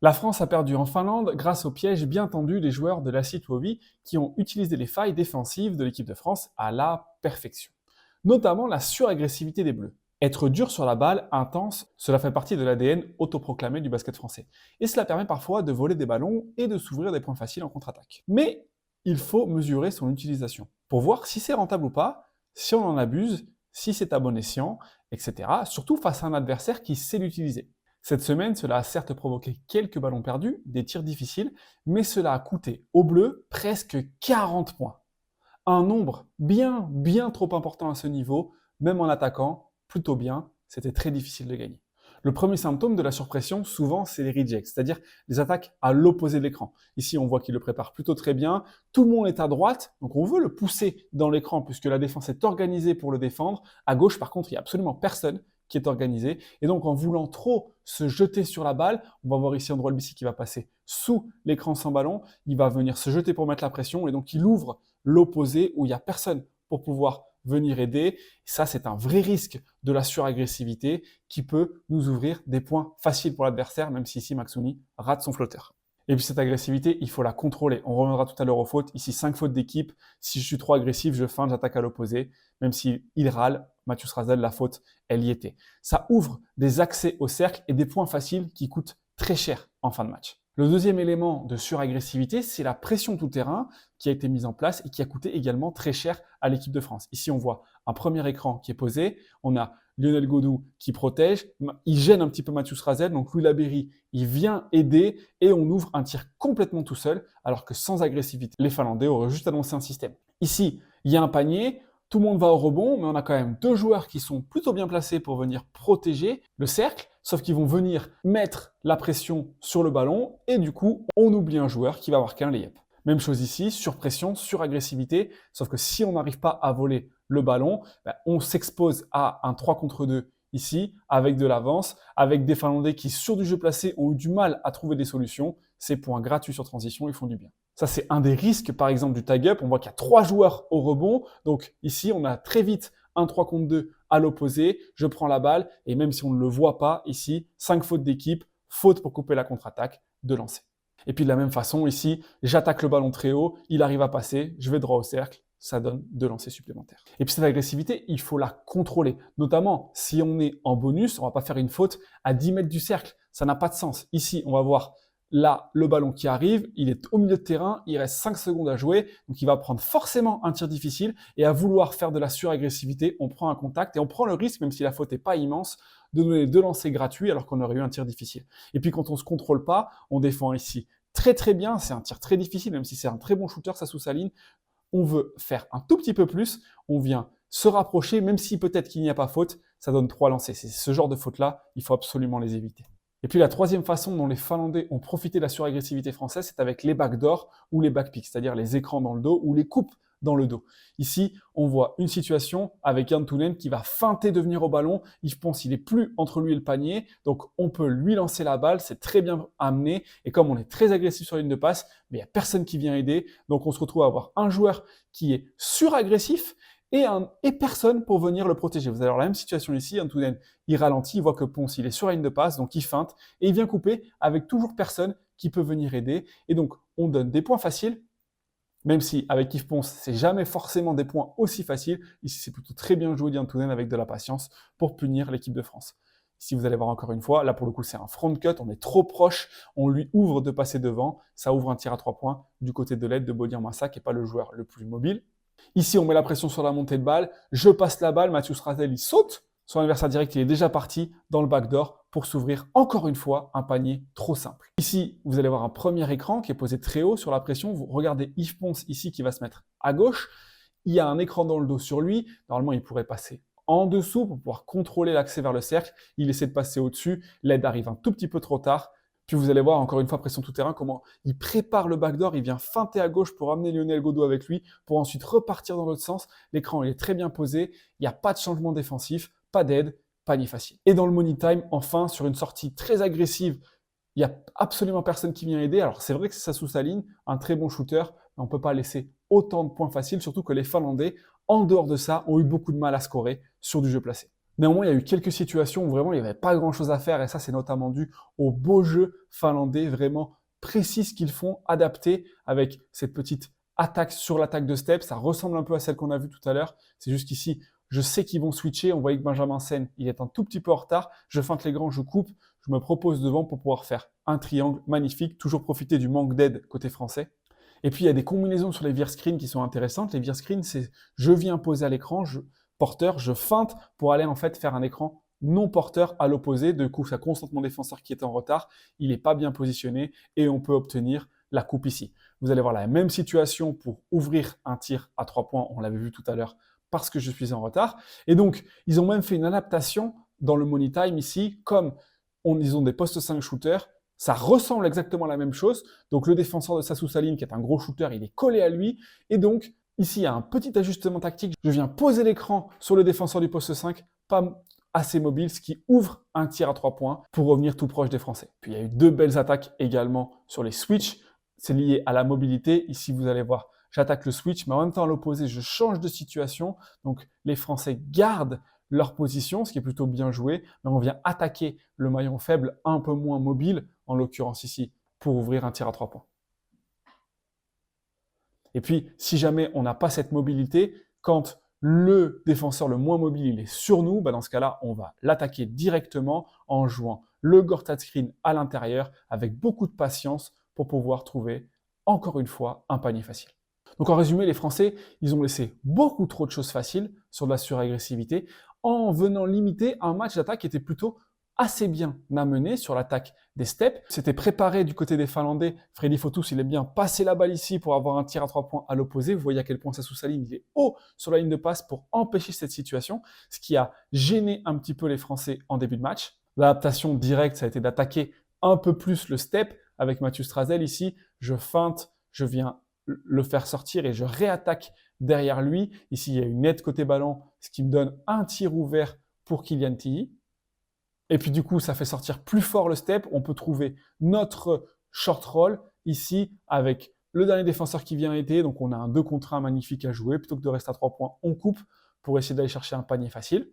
La France a perdu en Finlande grâce au piège bien tendu des joueurs de la Citovi qui ont utilisé les failles défensives de l'équipe de France à la perfection. Notamment la suragressivité des Bleus. Être dur sur la balle, intense, cela fait partie de l'ADN autoproclamé du basket français. Et cela permet parfois de voler des ballons et de s'ouvrir des points faciles en contre-attaque. Mais il faut mesurer son utilisation pour voir si c'est rentable ou pas, si on en abuse, si c'est à bon escient, etc. Surtout face à un adversaire qui sait l'utiliser. Cette semaine, cela a certes provoqué quelques ballons perdus, des tirs difficiles, mais cela a coûté aux Bleus presque 40 points. Un nombre bien trop important à ce niveau, même en attaquant plutôt bien, c'était très difficile de gagner. Le premier symptôme de la surpression, souvent, c'est les rejects, c'est-à-dire les attaques à l'opposé de l'écran. Ici, on voit qu'il le prépare plutôt très bien. Tout le monde est à droite, donc on veut le pousser dans l'écran puisque la défense est organisée pour le défendre. À gauche, par contre, il n'y a absolument personne qui est organisé. Et donc, en voulant trop se jeter sur la balle, on va voir ici Andrew Albissi qui va passer sous l'écran sans ballon. Il va venir se jeter pour mettre la pression et donc il ouvre l'opposé où il n'y a personne pour pouvoir venir aider. Ça, c'est un vrai risque de la suragressivité qui peut nous ouvrir des points faciles pour l'adversaire, même si ici Maxouni rate son flotteur. Et puis cette agressivité, il faut la contrôler. On reviendra tout à l'heure aux fautes. Ici, 5 fautes d'équipe. Si je suis trop agressif, je feinte, j'attaque à l'opposé. Même s'il râle, Mathieu Srazel, la faute, elle y était. Ça ouvre des accès au cercle et des points faciles qui coûtent très cher en fin de match. Le deuxième élément de suragressivité, c'est la pression tout-terrain qui a été mise en place et qui a coûté également très cher à l'équipe de France. Ici, on voit un premier écran qui est posé. On a Lionel Godou qui protège. Il gêne un petit peu Mathieu Srazel. Donc, Louis Labéry, il vient aider et on ouvre un tir complètement tout seul, alors que sans agressivité, les Finlandais auraient juste annoncé un système. Ici, il y a un panier. Tout le monde va au rebond, mais on a quand même deux joueurs qui sont plutôt bien placés pour venir protéger le cercle, sauf qu'ils vont venir mettre la pression sur le ballon, et du coup, on oublie un joueur qui va marquer un layup. Même chose ici, surpression, suragressivité, sauf que si on n'arrive pas à voler le ballon, on s'expose à un 3 contre 2 ici, avec de l'avance, avec des Finlandais qui, sur du jeu placé, ont eu du mal à trouver des solutions. Ces points gratuits sur transition, ils font du bien. Ça, c'est un des risques, par exemple, du tag-up. On voit qu'il y a 3 joueurs au rebond. Donc ici, on a très vite un 3 contre 2 à l'opposé. Je prends la balle et même si on ne le voit pas, ici, 5 fautes d'équipe, faute pour couper la contre-attaque, de lancer. Et puis de la même façon, ici, j'attaque le ballon très haut, il arrive à passer, je vais droit au cercle, ça donne 2 lancers supplémentaires. Et puis cette agressivité, il faut la contrôler. Notamment, si on est en bonus, on ne va pas faire une faute à 10 mètres du cercle. Ça n'a pas de sens. Ici, on va voir là, le ballon qui arrive, il est au milieu de terrain, il reste 5 secondes à jouer, donc il va prendre forcément un tir difficile, et à vouloir faire de la suragressivité, on prend un contact, et on prend le risque, même si la faute n'est pas immense, de donner 2 lancers gratuits alors qu'on aurait eu un tir difficile. Et puis quand on ne se contrôle pas, on défend ici très bien, c'est un tir très difficile, même si c'est un très bon shooter, ça sous sa ligne, on veut faire un tout petit peu plus, on vient se rapprocher, même si peut-être qu'il n'y a pas faute, ça donne 3 lancers. C'est ce genre de fautes-là, il faut absolument les éviter. Et puis la troisième façon dont les Finlandais ont profité de la suragressivité française, c'est avec les backdoors ou les backpicks, c'est-à-dire les écrans dans le dos ou les coupes dans le dos. Ici, on voit une situation avec Jan Tunen qui va feinter de venir au ballon. Je pense qu'il est plus entre lui et le panier, donc on peut lui lancer la balle, c'est très bien amené. Et comme on est très agressif sur la ligne de passe, mais il n'y a personne qui vient aider. Donc on se retrouve à avoir un joueur qui est suragressif et personne pour venir le protéger. Vous allez avoir la même situation ici, Antunen, il ralentit, il voit que Ponce, il est sur la ligne de passe, donc il feinte, et il vient couper avec toujours personne qui peut venir aider. Et donc, on donne des points faciles, même si avec Yves Ponce, c'est jamais forcément des points aussi faciles. Ici, c'est plutôt très bien joué d'Antunen avec de la patience pour punir l'équipe de France. Si vous allez voir encore une fois, là pour le coup, c'est un front cut, on est trop proche, on lui ouvre de passer devant, ça ouvre un tir à 3 points du côté de l'aide de Bodian Massa, qui n'est pas le joueur le plus mobile. Ici, on met la pression sur la montée de balle. Je passe la balle. Mathieu Srazel, il saute. Son adversaire direct, il est déjà parti dans le backdoor pour s'ouvrir encore une fois un panier trop simple. Ici, vous allez voir un premier écran qui est posé très haut sur la pression. Vous regardez Yves Ponce ici qui va se mettre à gauche. Il y a un écran dans le dos sur lui. Normalement, il pourrait passer en dessous pour pouvoir contrôler l'accès vers le cercle. Il essaie de passer au-dessus. L'aide arrive un tout petit peu trop tard. Puis vous allez voir, encore une fois, pression tout-terrain, comment il prépare le backdoor, il vient feinter à gauche pour amener Lionel Godot avec lui, pour ensuite repartir dans l'autre sens. L'écran, il est très bien posé, il n'y a pas de changement défensif, pas d'aide, panier facile. Et dans le money time, enfin, sur une sortie très agressive, il n'y a absolument personne qui vient aider. Alors c'est vrai que c'est ça sous sa ligne, un très bon shooter, mais on ne peut pas laisser autant de points faciles, surtout que les Finlandais, en dehors de ça, ont eu beaucoup de mal à scorer sur du jeu placé. Néanmoins, il y a eu quelques situations où vraiment il n'y avait pas grand-chose à faire, et ça c'est notamment dû au beau jeu finlandais, vraiment précis ce qu'ils font, adapté, avec cette petite attaque sur l'attaque de step. Ça ressemble un peu à celle qu'on a vue tout à l'heure. C'est juste qu'ici, je sais qu'ils vont switcher. On voyait que Benjamin Sen, il est un tout petit peu en retard. Je feinte les grands, je coupe, je me propose devant pour pouvoir faire un triangle magnifique, toujours profiter du manque d'aide côté français. Et puis il y a des combinaisons sur les veer screens qui sont intéressantes. Les veer screens, c'est je viens poser à l'écran, porteur, je feinte pour aller en fait faire un écran non porteur à l'opposé. Du coup, ça concentre mon défenseur qui est en retard. Il n'est pas bien positionné et on peut obtenir la coupe ici. Vous allez voir la même situation pour ouvrir un tir à 3 points. On l'avait vu tout à l'heure parce que je suis en retard. Et donc, ils ont même fait une adaptation dans le money time ici, comme ils ont des post 5 shooters. Ça ressemble exactement à la même chose. Donc, le défenseur de Sassou Saline, qui est un gros shooter, il est collé à lui. Et donc, ici, il y a un petit ajustement tactique. Je viens poser l'écran sur le défenseur du poste 5, pas assez mobile, ce qui ouvre un tir à 3 points pour revenir tout proche des Français. Puis il y a eu 2 belles attaques également sur les switches. C'est lié à la mobilité. Ici, vous allez voir, j'attaque le switch, mais en même temps, à l'opposé, je change de situation. Donc, les Français gardent leur position, ce qui est plutôt bien joué, mais on vient attaquer le maillon faible un peu moins mobile, en l'occurrence ici, pour ouvrir un tir à 3 points. Et puis, si jamais on n'a pas cette mobilité, quand le défenseur le moins mobile il est sur nous, dans ce cas-là, on va l'attaquer directement en jouant le Gortat Screen à l'intérieur avec beaucoup de patience pour pouvoir trouver, encore une fois, un panier facile. Donc en résumé, les Français, ils ont laissé beaucoup trop de choses faciles sur de la suragressivité en venant limiter un match d'attaque qui était plutôt assez bien amené sur l'attaque des steps. C'était préparé du côté des Finlandais. Freddy Fotus, il est bien passé la balle ici pour avoir un tir à 3 points à l'opposé. Vous voyez à quel point Sassou Saline, il est haut sur la ligne de passe pour empêcher cette situation, ce qui a gêné un petit peu les Français en début de match. L'adaptation directe, ça a été d'attaquer un peu plus le step avec Mathieu Strazel ici. Je feinte, je viens le faire sortir et je réattaque derrière lui. Ici, il y a une aide côté ballon, ce qui me donne un tir ouvert pour Kylian Tilly. Et puis du coup, ça fait sortir plus fort le step. On peut trouver notre short roll ici avec le dernier défenseur qui vient aider. Donc on a un 2 contre 1 magnifique à jouer. Plutôt que de rester à 3 points, on coupe pour essayer d'aller chercher un panier facile.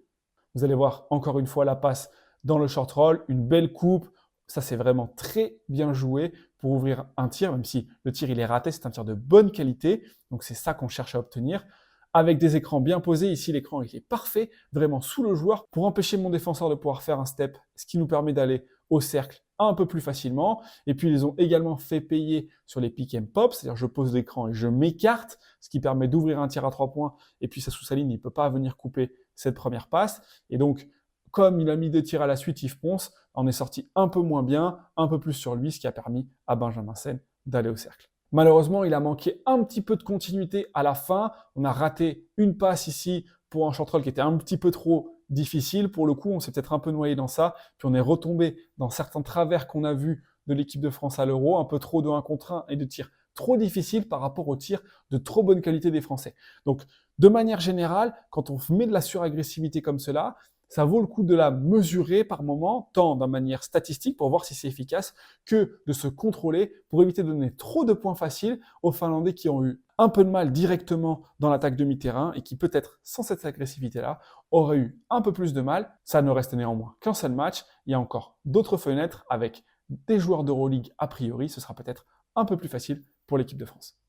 Vous allez voir encore une fois la passe dans le short roll, une belle coupe. Ça, c'est vraiment très bien joué pour ouvrir un tir, même si le tir il est raté, c'est un tir de bonne qualité. Donc c'est ça qu'on cherche à obtenir. Avec des écrans bien posés, ici l'écran est parfait, vraiment sous le joueur, pour empêcher mon défenseur de pouvoir faire un step, ce qui nous permet d'aller au cercle un peu plus facilement. Et puis ils ont également fait payer sur les pick and pop, c'est-à-dire je pose l'écran et je m'écarte, ce qui permet d'ouvrir un tir à 3 points. Et puis Sassou Saline, il ne peut pas venir couper cette première passe. Et donc, comme il a mis 2 tirs à la suite, Yves Ponce, on est sorti un peu moins bien, un peu plus sur lui, ce qui a permis à Benjamin Sen d'aller au cercle. Malheureusement, il a manqué un petit peu de continuité à la fin. On a raté une passe ici pour un short roll qui était un petit peu trop difficile. Pour le coup, on s'est peut-être un peu noyé dans ça. Puis on est retombé dans certains travers qu'on a vus de l'équipe de France à l'Euro. Un peu trop de 1 contre 1 et de tirs trop difficiles par rapport aux tirs de trop bonne qualité des Français. Donc, de manière générale, quand on met de la suragressivité comme cela, ça vaut le coup de la mesurer par moment, tant d'une manière statistique pour voir si c'est efficace, que de se contrôler pour éviter de donner trop de points faciles aux Finlandais qui ont eu un peu de mal directement dans l'attaque demi-terrain et qui peut-être, sans cette agressivité-là, auraient eu un peu plus de mal. Ça ne reste néanmoins qu'un seul match. Il y a encore d'autres fenêtres avec des joueurs d'Euroleague a priori. Ce sera peut-être un peu plus facile pour l'équipe de France.